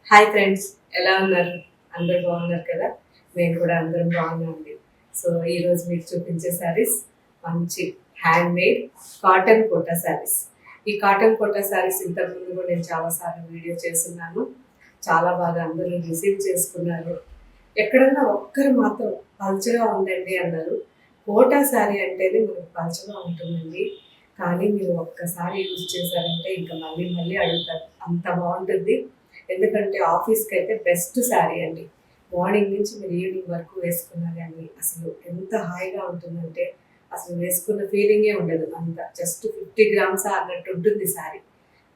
Hi friends, ఎలా ఉన్నారు? అందరు బాగున్నారు కదా? మేము కూడా అందరం బాగున్నామండి. సో ఈరోజు మీకు చూపించే శారీస్ మంచి hand made cotton Kota saris. ఈ కాటన్ కోటా శారీస్ ఇంతకుముందు కూడా నేను చాలాసార్లు వీడియో చేస్తున్నాను. చాలా బాగా అందరూ రిసీవ్ చేసుకున్నారు. ఎక్కడన్నా ఒక్కరు మాత్రం పల్చగా ఉందండి అన్నారు. కోటా శారీ అంటేనే మనకు పల్చగా ఉంటుందండి, కానీ మీరు ఒక్కసారి యూజ్ చేశారంటే ఇంకా మళ్ళీ మళ్ళీ అడుగుతారు, అంత బాగుంటుంది. ఎందుకంటే ఆఫీస్కి అయితే బెస్ట్ శారీ అండి. మార్నింగ్ నుంచి మీరు ఈవినింగ్ వరకు వేసుకున్నా కానీ అసలు ఎంత హాయిగా ఉంటుందంటే అసలు వేసుకున్న ఫీలింగే ఉండదు. అంత జస్ట్ 50 గ్రామ్స్ అన్నట్టు ఉంటుంది శారీ.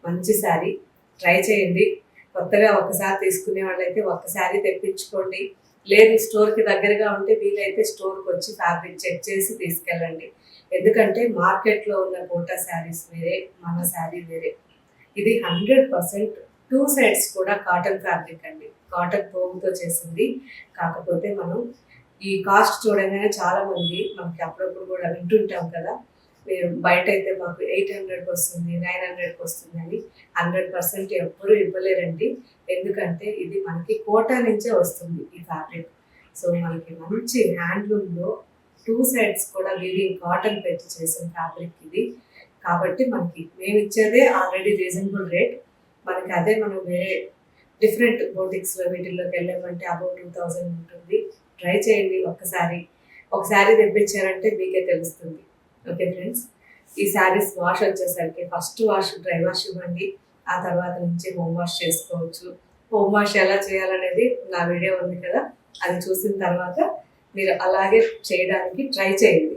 మంచి శారీ, ట్రై చేయండి. కొత్తగా ఒకసారి తీసుకునే వాళ్ళైతే ఒక్క శారీ తెప్పించుకోండి. లేదు స్టోర్కి దగ్గరగా ఉంటే వీలైతే స్టోర్కి వచ్చి ఫ్యాబ్రిక్ చెక్ చేసి తీసుకెళ్ళండి. ఎందుకంటే మార్కెట్లో ఉన్న కోటా శారీస్ వేరే, మన శారీ వేరే. ఇది 100% టూ సైడ్స్ కూడా కాటన్ ఫ్యాబ్రిక్ అండి. కాటన్ పోగుతో చేసింది. కాకపోతే మనం ఈ కాస్ట్ చూడగానే చాలా మంది మనకి అప్పుడప్పుడు కూడా వింటుంటాం కదా, మేము బయట అయితే మాకు 800కి వస్తుంది, 900కి వస్తుంది అని. 100% ఎవ్వరూ ఇవ్వలేరండి. ఎందుకంటే ఇది మనకి కోటా నుంచే వస్తుంది ఈ ఫ్యాబ్రిక్. సో మనకి మంచి హ్యాండ్లూమ్లో టూ సైడ్స్ కూడా వీవింగ్ కాటన్ పెట్టి చేసిన ఫ్యాబ్రిక్ ఇది. కాబట్టి మనకి మేము ఇచ్చేదే ఆల్రెడీ రీజనబుల్ రేట్. మనకి అదే మనం వేరే డిఫరెంట్ బోటిక్స్లో వీటిల్లోకి వెళ్ళామంటే అబౌట్ 2000 ఉంటుంది. ట్రై చేయండి ఒక్కసారి. ఒకసారి తెప్పించారంటే మీకే తెలుస్తుంది. ఓకే ఫ్రెండ్స్, ఈ శారీస్ వాష్ వచ్చేసరికి ఫస్ట్ వాష్ డ్రై వాష్ ఇవ్వండి. ఆ తర్వాత నుంచి హోమ్ వాష్ చేసుకోవచ్చు. హోమ్ వాష్ ఎలా చేయాలనేది నా వీడియో ఉంది కదా, అది చూసిన తర్వాత మీరు అలాగే చేయడానికి ట్రై చేయండి.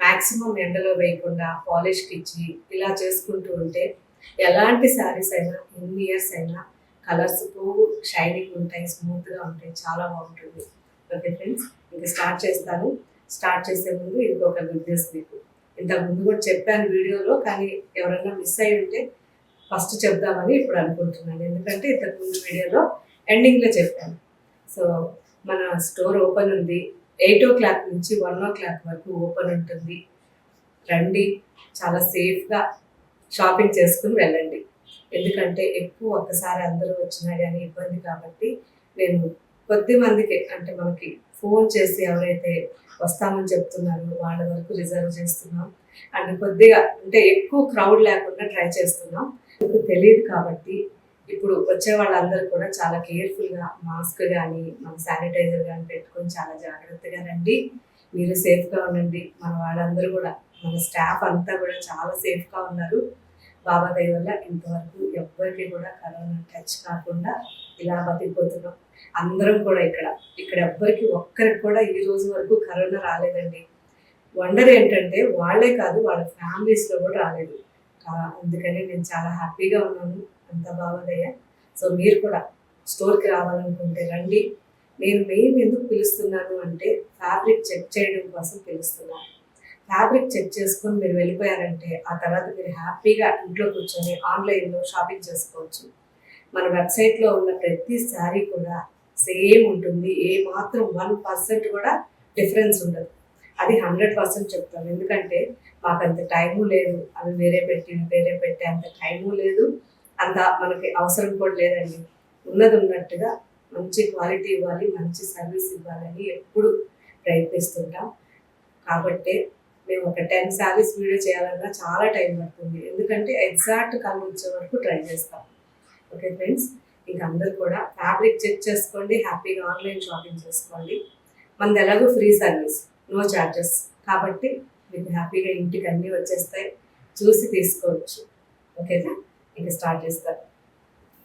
మ్యాక్సిమం ఎండలో వేయకుండా పాలిష్కి ఇచ్చి ఇలా చేసుకుంటూ ఉంటే ఎలాంటి శారీస్ అయినా ఎన్ని ఇయర్స్ అయినా కలర్స్ పువ్వు షైనింగ్ ఉంటాయి, స్మూత్గా ఉంటాయి, చాలా బాగుంటుంది. ఓకే ఫ్రెండ్స్, ఇంకా స్టార్ట్ చేస్తాను. స్టార్ట్ చేసే ముందు ఇంకొక గుడ్ న్యూస్ మీకు ఇంతకు ముందు కూడా చెప్పాను వీడియోలో, కానీ ఎవరైనా మిస్ అయి ఉంటే ఫస్ట్ చెప్దామని ఇప్పుడు అనుకుంటున్నాను. ఎందుకంటే ఇంతకు ముందు వీడియోలో ఎండింగ్లో చెప్పాను. సో మన స్టోర్ ఓపెన్ ఉంది. 8 o'clock నుంచి 1 o'clock వరకు ఓపెన్ ఉంటుంది. రండి, చాలా సేఫ్గా షాపింగ్ చేసుకుని వెళ్ళండి. ఎందుకంటే ఎక్కువ ఒక్కసారి అందరూ వచ్చినా కానీ ఇబ్బంది కాబట్టి నేను కొద్ది మందికి, అంటే మనకి ఫోన్ చేసి ఎవరైతే వస్తామని చెప్తున్నారో వాళ్ళ వరకు రిజర్వ్ చేస్తున్నాం. అండ్ కొద్దిగా అంటే ఎక్కువ క్రౌడ్ లేకుండా ట్రై చేస్తున్నాం. మీకు తెలియదు కాబట్టి ఇప్పుడు వచ్చే వాళ్ళందరూ కూడా చాలా కేర్ఫుల్గా మాస్క్ కానీ మన శానిటైజర్ కానీ పెట్టుకొని చాలా జాగ్రత్తగా రండి. మీరు సేఫ్గా ఉండండి. మన వాళ్ళందరూ కూడా, మన స్టాఫ్ అంతా కూడా చాలా సేఫ్గా ఉన్నారు. బాబా దయ వల్ల ఇంతవరకు ఎవ్వరికి కూడా కరోనా టచ్ కాకుండా ఇలా బతికిపోతున్నాం. అందరం కూడా ఇక్కడ ఎవ్వరికి ఒక్కరికి కూడా ఈ రోజు వరకు కరోనా రాలేదండి. వండర్ ఏంటంటే వాళ్ళే కాదు, వాళ్ళ ఫ్యామిలీస్లో కూడా రాలేదు. అందుకని నేను చాలా హ్యాపీగా ఉన్నాను. అంత బాగుందయ్య. సో మీరు కూడా స్టోర్కి రావాలనుకుంటే రండి. నేను మెయిన్ ఎందుకు పిలుస్తున్నాను అంటే ఫ్యాబ్రిక్ చెక్ చేయడం కోసం పిలుస్తున్నాను. ఫ్యాబ్రిక్ చెక్ చేసుకొని మీరు వెళ్ళిపోయారంటే ఆ తర్వాత మీరు హ్యాపీగా ఇంట్లో కూర్చొని ఆన్లైన్లో షాపింగ్ చేసుకోవచ్చు. మన వెబ్సైట్లో ఉన్న ప్రతి శారీ కూడా సేమ్ ఉంటుంది. ఏ మాత్రం 1% కూడా డిఫరెన్స్ ఉండదు. అది 100% చెప్తాను. ఎందుకంటే మాకు అంత టైము లేదు. అవి వేరే పెట్టే అంత టైము లేదు, అంత మనకి అవసరం కూడా లేదండి. ఉన్నది ఉన్నట్టుగా మంచి క్వాలిటీ ఇవ్వాలి, మంచి సర్వీస్ ఇవ్వాలని ఎప్పుడు ప్రయత్నిస్తుంటాం. కాబట్టి మేము ఒక 10 శారీస్ వీడియో చేయాలన్నా చాలా టైం పడుతుంది. ఎందుకంటే ఎగ్జాక్ట్ కలర్ వచ్చే వరకు ట్రై చేస్తాం. ఓకే ఫ్రెండ్స్, ఇంకా అందరూ కూడా ఫ్యాబ్రిక్ చెక్ చేసుకోండి, హ్యాపీగా ఆన్లైన్ షాపింగ్ చేసుకోండి. మనది ఎలాగో ఫ్రీ సర్వీస్, నో ఛార్జెస్ కాబట్టి మీకు హ్యాపీగా ఇంటికి అన్నీ వచ్చేస్తాయి, చూసి తీసుకోవచ్చు. ఓకేనా, ఇంకా స్టార్ట్ చేస్తాను.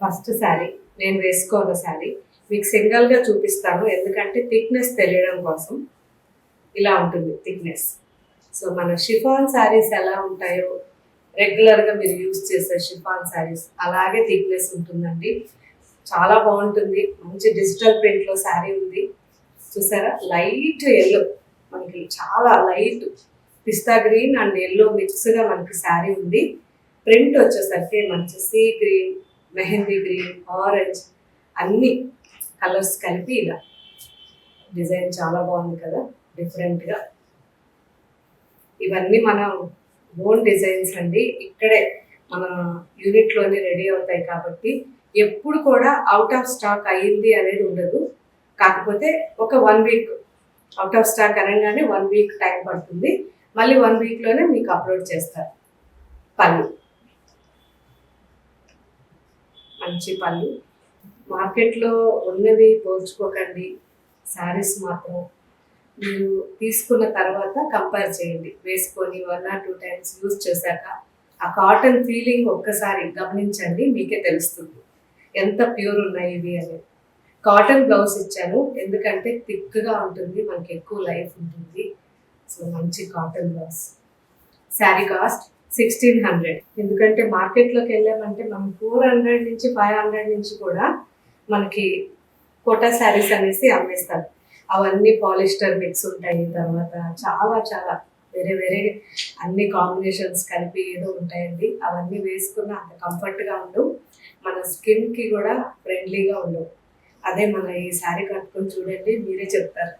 ఫస్ట్ శారీ నేను వేసుకోన్న శారీ మీకు సింగిల్గా చూపిస్తాను. ఎందుకంటే థిక్నెస్ తెలియడం కోసం. ఇలా ఉంటుంది థిక్నెస్. సో మన షిఫాన్ శారీస్ ఎలా ఉంటాయో, రెగ్యులర్గా మీరు యూజ్ చేసే షిఫాన్ శారీస్ అలాగే థిక్నెస్ ఉంటుందండి. చాలా బాగుంటుంది. మంచి డిజిటల్ ప్రింట్లో శారీ ఉంది. చూసారా, లైట్ ఎల్లో, మనకి చాలా light pista green and yellow మిక్స్గా మనకి శారీ ఉంది. ప్రింట్ వచ్చేసరికి మంచి sea green, mehndi green, orange అన్ని కలర్స్ కలిపి ఇలా డిజైన్ చాలా బాగుంది కదా, డిఫరెంట్గా. ఇవన్నీ మన ఓన్ డిజైన్స్ అండి. ఇక్కడే మన యూనిట్లోనే రెడీ అవుతాయి కాబట్టి ఎప్పుడు కూడా అవుట్ ఆఫ్ స్టాక్ అయ్యింది అనేది ఉండదు. కాకపోతే ఒక 1 వీక్ అవుట్ ఆఫ్ స్టాక్ అనగానే 1 వీక్ టైం పడుతుంది. మళ్ళీ 1 వీక్లోనే మీకు అప్లోడ్ చేస్తారు. పళ్ళు మంచి పళ్ళు, మార్కెట్లో ఉన్నవి పోల్చుకోకండి. శారీస్ మాత్రం మీరు తీసుకున్న తర్వాత కంపేర్ చేయండి. వేసుకొని 1 or 2 times యూజ్ చేశాక ఆ కాటన్ ఫీలింగ్ ఒక్కసారి గమనించండి, మీకే తెలుస్తుంది ఎంత ప్యూర్ ఉన్నాయి ఇవి అనేది. కాటన్ బ్లౌజ్ ఇచ్చాను ఎందుకంటే థిక్గా ఉంటుంది, మనకి ఎక్కువ లైఫ్ ఉంటుంది. సో మంచి కాటన్ బ్లౌజ్. శారీ కాస్ట్ 1600. ఎందుకంటే మార్కెట్లోకి వెళ్ళామంటే మనం 400 నుంచి 500 నుంచి కూడా మనకి కోటా శారీస్ అనేసి అమ్మేస్తారు. అవన్నీ పాలిస్టర్ మిక్స్ ఉంటాయి, తర్వాత చాలా చాలా వేరే వేరే అన్ని కాంబినేషన్స్ కలిపి ఏదో ఉంటాయండి. అవన్నీ వేసుకున్న అంత కంఫర్ట్గా ఉండవు, మన స్కిన్కి కూడా ఫ్రెండ్లీగా ఉండవు. అదే మన ఈ శారీ కట్టుకొని చూడండి, మీరే చెప్తారు.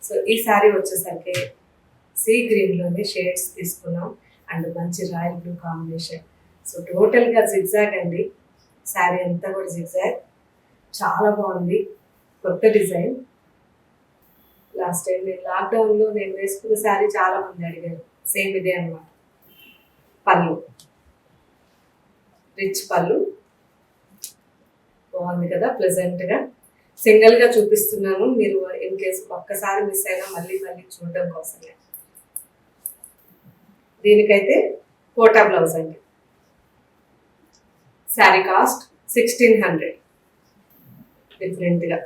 సో ఈ శారీ వచ్చేసరికి సీ గ్రీన్లోనే షేడ్స్ తీసుకున్నాం అండ్ మంచి రాయల్ బ్లూ కాంబినేషన్. సో టోటల్గా జిగ్జాగ్ అండి, శారీ అంతా కూడా జిగ్జాగ్. చాలా బాగుంది, కొత్త డిజైన్. లాస్ట్ టైం నేను లాక్డౌన్లో నేను వేసుకున్న శారీ చాలా మంది అడిగారు, సేమ్ ఇదే అన్నమాట. పళ్ళు రిచ్ పళ్ళు, బాగుంది కదా, ప్లెజెంట్గా. సింగిల్గా చూపిస్తున్నాను, మీరు ఇన్ కేసు ఒక్కసారి మిస్ అయినా మళ్ళీ మళ్ళీ చూడడం కోసమే. దీనికైతే కోటా బ్లౌజ్ అండి. శారీ కాస్ట్ 1600. డిఫరెంట్గా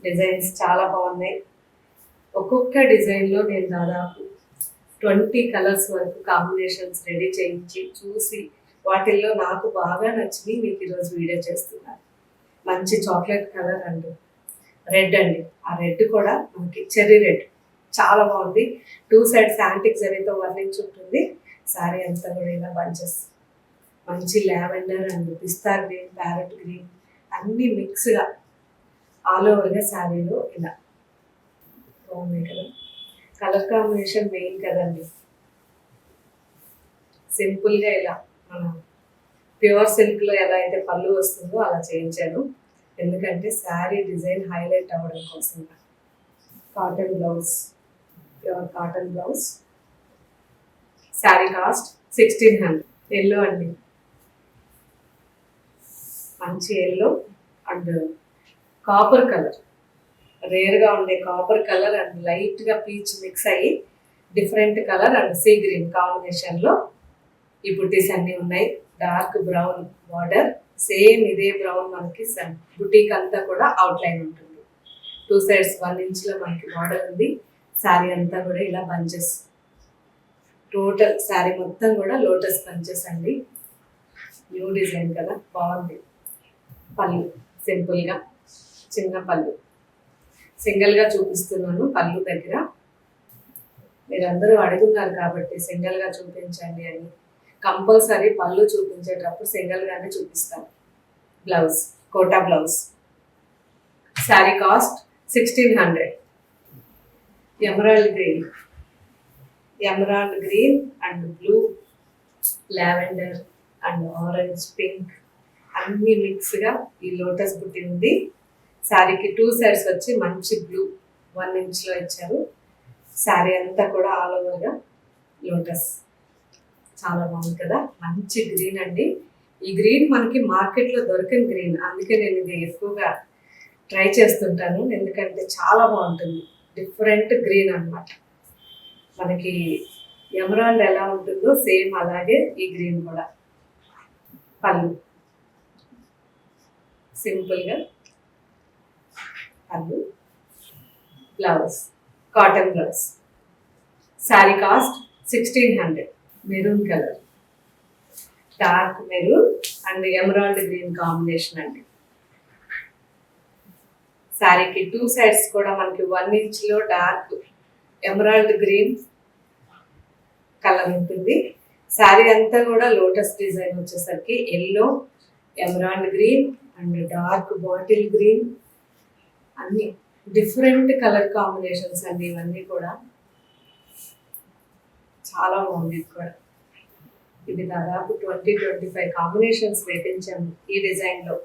డిజైన్స్ చాలా బాగున్నాయి. ఒక్కొక్క డిజైన్లో నేను దాదాపు 20 కలర్స్ వరకు కాంబినేషన్స్ రెడీ చేయించి చూసి వాటిల్లో నాకు బాగా నచ్చి మీకు ఈరోజు వీడియో చేస్తున్నాను. మంచి చాక్లెట్ కలర్ అండ్ రెడ్ అండి. ఆ రెడ్ కూడా మనకి చెర్రీ రెడ్ చాలా బాగుంది. 2 sides యాంటిక్ జరీతో వర్ణించి ఉంటుంది. శారీ అంతా కూడా ఇలా బంచెస్, మంచి lavender and pista green, parrot green అన్నీ మిక్స్గా ఆల్ ఓవర్గా శారీలో ఇలా బాగున్నాయి కదా. కలర్ కాంబినేషన్ మెయిన్ కదండి. సింపుల్గా ఇలా మన ప్యూర్ సిల్క్లో ఎలా అయితే పళ్ళు వస్తుందో అలా చేయించాను, ఎందుకంటే శారీ డిజైన్ హైలైట్ అవ్వడం కోసం. Cotton blouse, pure cotton blouse. Sari cost 1600. Yellow అండి, మంచి ఎల్లో అండ్ కాపర్ కలర్, రేర్గా ఉండే కాపర్ కలర్ అండ్ లైట్గా పీచ్ మిక్స్ అయ్యి different colour and sea green కాంబినేషన్లో ఈ బుటీస్ అన్నీ ఉన్నాయి. డార్క్ బ్రౌన్ బార్డర్, సేమ్ ఇదే బ్రౌన్ మనకి బుటీక్ అంతా కూడా అవుట్లైన్ ఉంటుంది. 2 sides 1 inchలో మనకి బార్డర్ ఉంది. శారీ అంతా కూడా ఇలా బంచెస్, టోటల్ శారీ మొత్తం కూడా లోటస్ బంచెస్ అండి. న్యూ డిజైన్ కదా, బాగుంది. పళ్ళు సింపుల్గా చిన్న పళ్ళు, సింగిల్గా చూపిస్తున్నాను. పళ్ళు దగ్గర మీరందరూ అడుగున్నారు కాబట్టి సింగిల్గా చూపించండి అని. కంపల్సరీ పళ్ళు చూపించేటప్పుడు సింగిల్గానే చూపిస్తాను. Blouse Kota blouse. Sari cost 1600. Emerald green and blue, lavender and orange, pink అన్నీ మిక్స్గా ఈ లోటస్ బుట్టి ఉంది. శారీకి 2 sides వచ్చి మంచి బ్లూ 1 inchలో ఇచ్చారు. శారీ అంతా కూడా ఆల్ ఓవర్గా లోటస్, చాలా బాగుంది కదా. మంచి గ్రీన్ అండి. ఈ గ్రీన్ మనకి మార్కెట్లో దొరకని గ్రీన్, అందుకే నేను ఇది ఎక్కువగా ట్రై చేస్తుంటాను, ఎందుకంటే చాలా బాగుంటుంది. డిఫరెంట్ గ్రీన్ అన్నమాట. మనకి ఎమరాల్డ్ ఎలా ఉంటుందో సేమ్ అలాగే ఈ గ్రీన్ కూడా. పళ్ళు సింపుల్గా, పళ్ళు, blouse cotton blouse. Sari cost 1600. Maroon colour, dark maroon and emerald green combination అండి. శారీకి 2 sides కూడా మనకి 1 inchలో డార్క్ ఎమరాల్డ్ గ్రీన్ కలర్ ఉంటుంది. శారీ అంతా కూడా లోటస్ డిజైన్ వచ్చేసరికి yellow, emerald green and dark bottle green, అన్ని డిఫరెంట్ కలర్ కాంబినేషన్స్ అండి. ఇవన్నీ కూడా చాలా బాగుంది. కూడా ఇది దాదాపు 20-25 కాంబినేషన్స్ వేపించాము ఈ డిజైన్లో.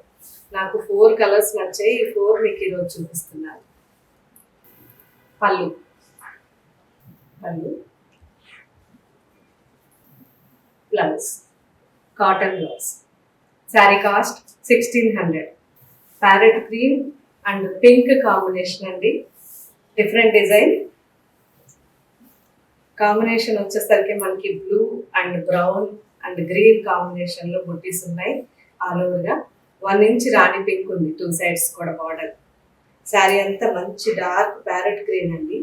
నాకు 4 కలర్స్ నచ్చాయి. ఈ 4 మీకు ఈరోజు చూపిస్తున్నాను. పళ్ళు పళ్ళు blouse, cotton blouse. Sari cost 1600. Parrot green and pink combination అండి. డిఫరెంట్ డిజైన్ కాంబినేషన్ వచ్చేసరికి మనకి blue and brown and green కాంబినేషన్లో బుట్టీస్ ఉన్నాయి. ఆల్ ఓవర్గా 1 ఇంచ్ రాణి పింక్ ఉంది, 2 సైడ్స్ కూడా బార్డర్. శారీ అంతా మంచి డార్క్ ప్యారెట్ గ్రీన్ అండి.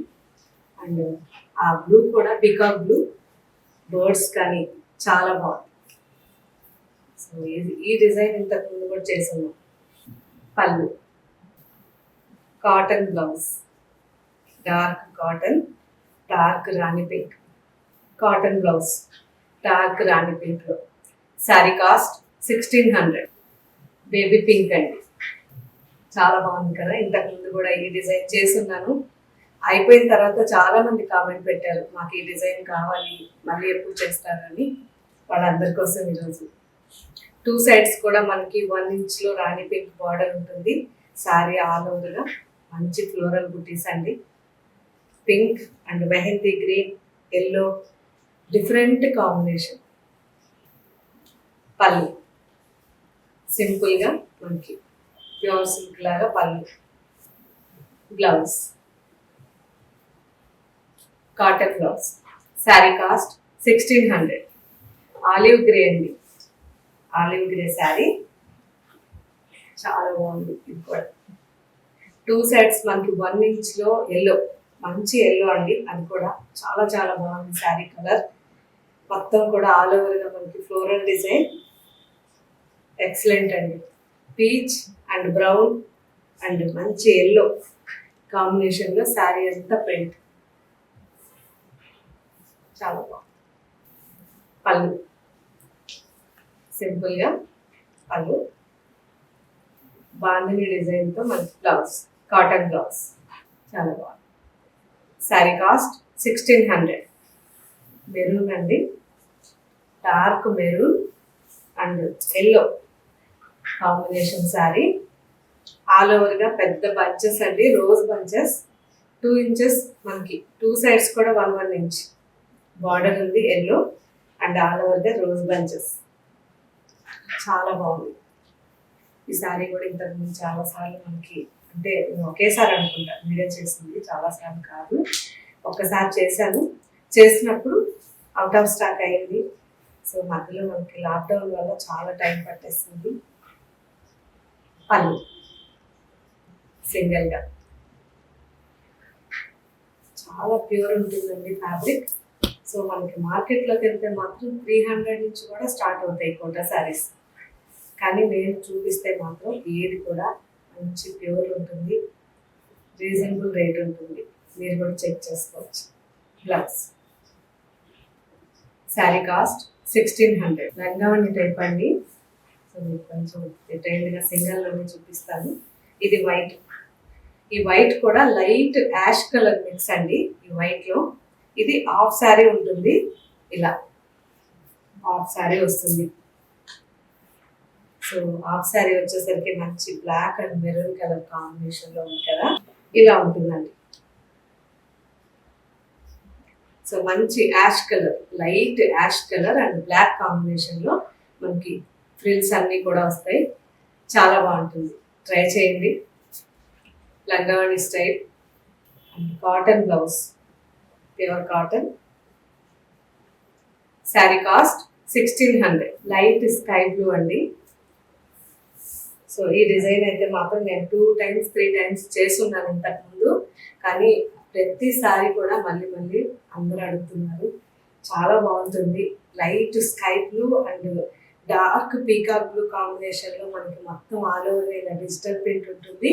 అండ్ ఆ బ్లూ కూడా పీకాక్ బ్లూ, బర్డ్స్ కానీ చాలా బాగుంది. సో ఈ డిజైన్ ఇంతకు ముందు కూడా చేస్తున్నాం. Pallu cotton blouse, dark cotton, dark rani pink. Cotton blouse dark rani పింక్లో. శారీ కాస్ట్ 1600. బేబీ పింక్ అండి, చాలా బాగుంది కదా. ఇంతకు ముందు కూడా ఈ డిజైన్ చేస్తున్నాను. అయిపోయిన తర్వాత చాలా మంది కామెంట్ పెట్టారు, మాకు ఈ డిజైన్ కావాలి, మళ్ళీ ఎప్పుడు చేస్తారని. వాళ్ళందరి కోసం ఈరోజు 2 సైడ్స్ కూడా మనకి 1 ఇంచ్లో రాణి పింక్ బార్డర్ ఉంటుంది. శారీ ఆల్ ఓవర్గా మంచి ఫ్లోరల్ బుటీస్ అండి. Pink and mehndi green, yellow, different combination. పళ్ళు సింపుల్గా మనకి ప్యూర్ సిల్క్ లాగా పళ్ళు. Blouse cotton blouse. Sari cost 1600. Olive grey అండి, ఆలివ్ గ్రే శారీ చాలా బాగుంది. ఇది కూడా 2 సైడ్స్ మనకి 1 ఇంచ్లో ఎల్లో, మంచి ఎల్లో అండి. అది కూడా చాలా చాలా బాగుంది. శారీ కలర్ మొత్తం కూడా ఆల్ ఓవర్గా మనకి ఫ్లోరల్ డిజైన్ ఎక్సలెంట్ అండి. పీచ్ అండ్ బ్రౌన్ అండ్ మంచి ఎల్లో కాంబినేషన్లో శారీ అంతా ప్రింట్ చాలా బాగుంది. పళ్ళు సింపుల్గా పళ్ళు, బాందిని డిజైన్తో మనకి బ్లౌజ్, కాటన్ బ్లౌజ్ చాలా బాగుంది. శారీ కాస్ట్ 1600. మెరూన్ అండి, dark maroon and yellow combination sari. All ఓవర్గా పెద్ద బంచెస్ అండి, రోజ్ బంచెస్. 2 ఇంచెస్ మనకి 2 సైడ్స్ కూడా 1 ఇంచ్ బార్డర్ ఉంది. ఎల్లో అండ్ ఆల్ ఓవర్గా రోజ్ బంచెస్ చాలా బాగుంది. ఈ శారీ కూడా ఇంతకుముందు చాలాసార్లు మనకి, అంటే నేను ఒకేసారి అనుకుంటా వీడియో చేసింది, చాలాసార్లు కాదు, ఒక్కసారి చేశాను. చేసినప్పుడు అవుట్ ఆఫ్ స్టాక్ అయింది. సో మధ్యలో మనకి లాక్డౌన్ వల్ల చాలా టైం పట్టేస్తుంది. పళ్ళు సింగిల్గా చాలా ప్యూర్ ఉంటుందండి ఫ్యాబ్రిక్. సో మనకి మార్కెట్లోకి వెళ్తే మాత్రం 300 నుంచి కూడా స్టార్ట్ అవుతాయి కోటా శారీస్. కానీ నేను చూపిస్తే మాత్రం ఏది కూడా మంచి ప్యూర్ ఉంటుంది, రీజనబుల్ రేట్ ఉంటుంది. మీరు కూడా చెక్ చేసుకోవచ్చు. Blouse sari cost 1600. లంగావణి టైప్ అండి. సో మీకు కొంచెం డీటెయిల్డ్గా సింగల్లోనే చూపిస్తాను. ఇది వైట్. ఈ వైట్ కూడా లైట్ యాష్ కలర్ మిక్స్ అండి. ఈ వైట్లో ఇది హాఫ్ శారీ ఉంటుంది. ఇలా హాఫ్ శారీ వస్తుంది. సో హాఫ్ శారీ వచ్చేసరికి మంచి బ్లాక్ అండ్ మెరూన్ కలర్ కాంబినేషన్లో ఉంది కదా, ఇలా ఉంటుందండి. సో మంచి ash colour, light ash colour and black కాంబినేషన్లో మనకి ఫ్రిల్స్ అన్నీ కూడా వస్తాయి. చాలా బాగుంటుంది, ట్రై చేయండి. లంగావణి style and cotton blouse, pure cotton. Sari cost 1600. Light sky blue అండి. సో ఈ డిజైన్ అయితే మాత్రం నేను 2 times 3 times చేస్తున్నాను ఇంతకుముందు, కానీ ప్రతిసారి కూడా మళ్ళీ మళ్ళీ అందరూ అడుగుతున్నారు. చాలా బాగుంటుంది. Light sky blue and dark peacock blue కాంబినేషన్లో మనకి మొత్తం ఆల్ ఓవర్ ఇలా డిజిటల్ ప్రింట్ ఉంటుంది.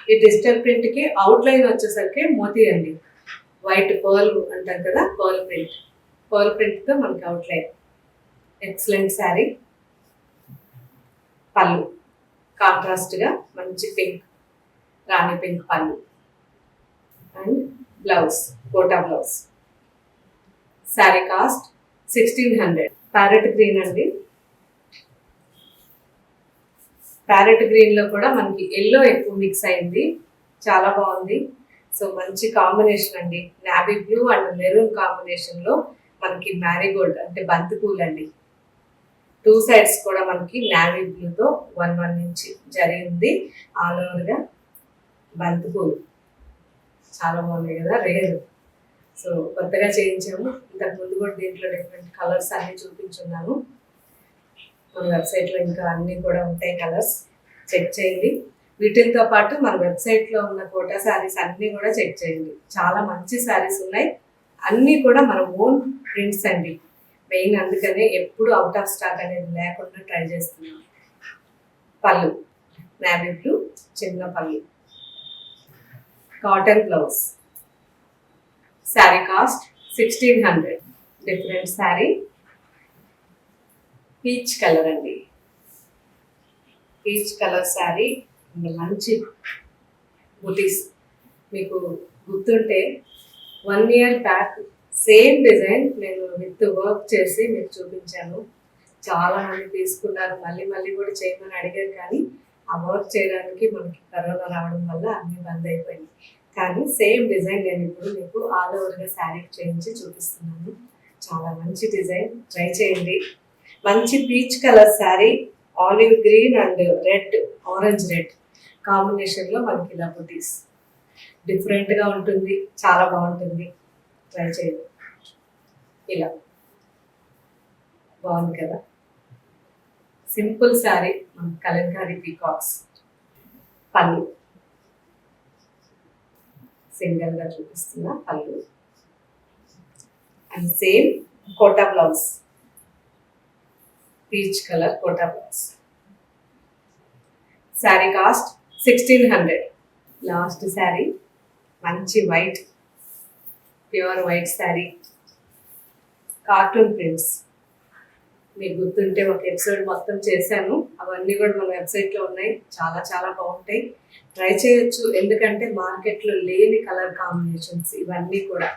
ఈ డిజిటల్ ప్రింట్కి అవుట్ లైన్ వచ్చేసరికి మోతీ అండి, వైట్ పర్ల్ అంటారు కదా, పర్ల్ ప్రింట్. పర్ల్ ప్రింట్తో మనకి అవుట్ లైన్. ఎక్సలెంట్ శారీ. పళ్ళు కాంట్రాస్ట్గా మంచి పింక్, రాణి పింక్ పళ్ళు. And blouse Kota blouse. Sari cost 1600. Parrot green అండి. ప్యారెట్ గ్రీన్ లో కూడా మనకి ఎల్లో ఎక్కువ మిక్స్ అయింది, చాలా బాగుంది. సో మంచి కాంబినేషన్ అండి. Navy blue and maroon combination లో మనకి మ్యారీగోల్డ్ అంటే బంతి పూలు అండి. 2 సైడ్స్ కూడా మనకి నావీ బ్లూతో 1 ఇంచ్ జరిగింది. ఆల్ ఓవర్గా బంతి పూలు చాలా బాగున్నాయి కదా, రేర్. సో కొత్తగా చేయించాము. ఇంతకు ముందు కూడా దీంట్లో డిఫరెంట్ కలర్స్ అన్ని చూపించున్నాను. మన వెబ్సైట్లో ఇంకా అన్నీ కూడా ఉంటాయి కలర్స్, చెక్ చేయండి. వీటితో పాటు మన వెబ్సైట్లో ఉన్న కోటా శారీస్ అన్నీ కూడా చెక్ చేయండి. చాలా మంచి శారీస్ ఉన్నాయి, అన్నీ కూడా మన ఓన్ ప్రింట్స్ అండి. మెయిన్ అందుకనే ఎప్పుడు అవుట్ ఆఫ్ స్టాక్ అనేది లేకుండా ట్రై చేస్తున్నాం. పళ్ళు నావీ బ్లూ, చిన్న పళ్ళు, cotton blouse. Sari cost 1600. Different sari, peach colour అండి. పీచ్ కలర్ శారీ, మంచి బుటీస్. మీకు గుర్తుంటే 1 year బ్యాక్ సేమ్ డిజైన్ నేను విత్ వర్క్ చేసి మీకు చూపించాను. చాలా మంది తీసుకున్నారు, మళ్ళీ మళ్ళీ కూడా చేయమని అడిగారు. కానీ ఆ వర్క్ చేయడానికి మనకి కరోనా రావడం వల్ల అన్నీ బంద్ అయిపోయింది. కానీ సేమ్ డిజైన్ నేను ఇప్పుడు మీకు ఆల్ ఓవర్గా శారీ చేయించి చూపిస్తున్నాను. చాలా మంచి డిజైన్, ట్రై చేయండి. మంచి peach colour sari, olive green and red, orange red కాంబినేషన్లో మనకి ఇలా బుటీస్. డిఫరెంట్గా ఉంటుంది, చాలా బాగుంటుంది, ట్రై చేయండి. ఇలా బాగుంది కదా, సింపుల్ శారీ, మన కలంకారీ పీకాక్స్. పళ్ళు సింగిల్గా చూపిస్తున్నా, pallu and same Kota blouse, peach colour Kota blouse. Sari cost 1600. Last sari, మంచి white, pure white sari, cartoon prints. మీకు గుర్తుంటే ఒక ఎపిసోడ్ మొత్తం చేశాను, అవన్నీ కూడా మన వెబ్సైట్లో ఉన్నాయి. చాలా చాలా బాగుంటాయి, ట్రై చేయొచ్చు. ఎందుకంటే మార్కెట్లో లేని కలర్ కాంబినేషన్స్ ఇవన్నీ కూడా.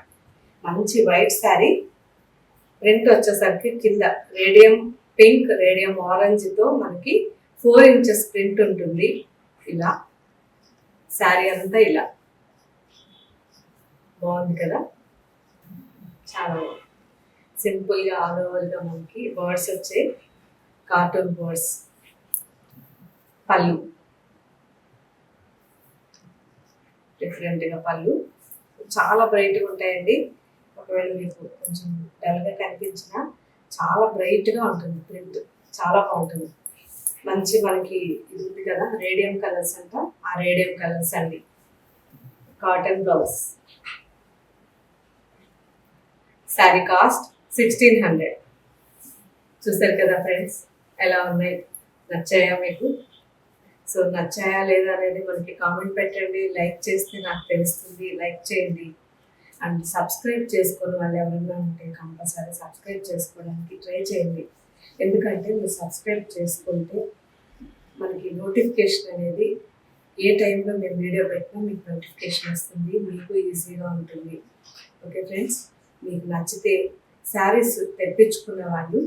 మంచి వైట్ శారీ, ప్రింట్ వచ్చేసరికి కింద రేడియం పింక్, రేడియం ఆరెంజ్తో మనకి 4 inches ప్రింట్ ఉంటుంది. ఇలా శారీ అంతా ఇలా బాగుంది కదా, చాలా బాగుంది. సింపుల్గా ఆల్ ఓవర్గా మనకి బర్డ్స్ వచ్చాయి, కార్టూన్ బర్డ్స్. పళ్ళు డిఫరెంట్గా, పళ్ళు చాలా బ్రైట్గా ఉంటాయండి. ఒకవేళ మీకు కొంచెం డల్గా కనిపించినా చాలా బ్రైట్గా ఉంటుంది ప్రింట్, చాలా బాగుంటుంది. మంచి మనకి ఇది ఉంది కదా రేడియం కలర్స్ అంట, ఆ రేడియం కలర్స్ అండి. Cotton blouse. శారీ కాస్ట్ 1600. చూసారు కదా ఫ్రెండ్స్, ఎలా ఉన్నాయి, నచ్చాయా మీకు? సో నచ్చాయా లేదా అనేది మనకి కామెంట్ పెట్టండి. లైక్ చేస్తే నాకు తెలుస్తుంది, లైక్ చేయండి. అండ్ సబ్స్క్రైబ్ చేసుకొని వాళ్ళు ఎవరైనా ఉంటే కంపల్సరీ సబ్స్క్రైబ్ చేసుకోవడానికి ట్రై చేయండి. ఎందుకంటే మీరు సబ్స్క్రైబ్ చేసుకుంటే మనకి నోటిఫికేషన్ అనేది ఏ టైంలో మీరు వీడియో పెట్టినా మీకు నోటిఫికేషన్ వస్తుంది, మీకు ఈజీగా ఉంటుంది. ఓకే ఫ్రెండ్స్, మీకు నచ్చితే శారీస్ తెప్పించుకున్న వాళ్ళు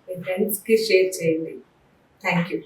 మీ ఫ్రెండ్స్కి షేర్ చేయండి. Thank you.